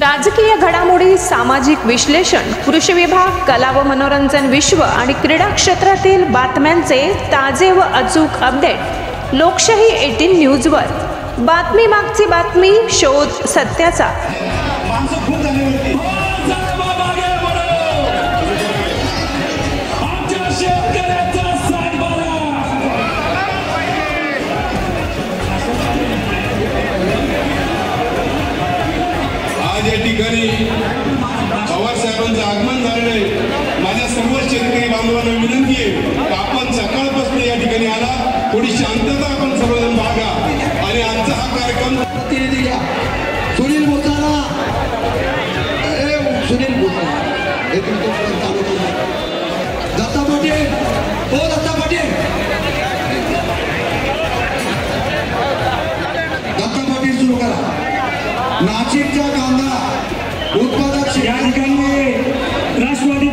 राजकीय घडामोडी, सामाजिक विश्लेषण, कृषी विभाग, कला व मनोरंजन विश्व आणि क्रीडा क्षेत्रातील बातम्यांचे ताजे व अचूक अपडेट लोकशाही 18 न्यूजवर. बातमी मागची बातमी, शोध सत्याचा. आज या ठिकाणी पवार साहेबांचं आगमन झालेलं आहे. माझ्या सर्व शेतकरी बांधवांना विनंती आहे की आपण सकाळपासून या ठिकाणी आला, थोडी शांतता आपण सर्वजण बघा आणि आजचा हा कार्यक्रम प्रतिनिधी घ्या. सुनील बोचाना, सुनील बोचाना हे तुमचं चालू करू. दत्ता पाटील, हो दत्ता पाटील, दत्ता पाटील सुरू करा. नाशिकचा कांदा उत्पादक या ठिकाणी राष्ट्रवादी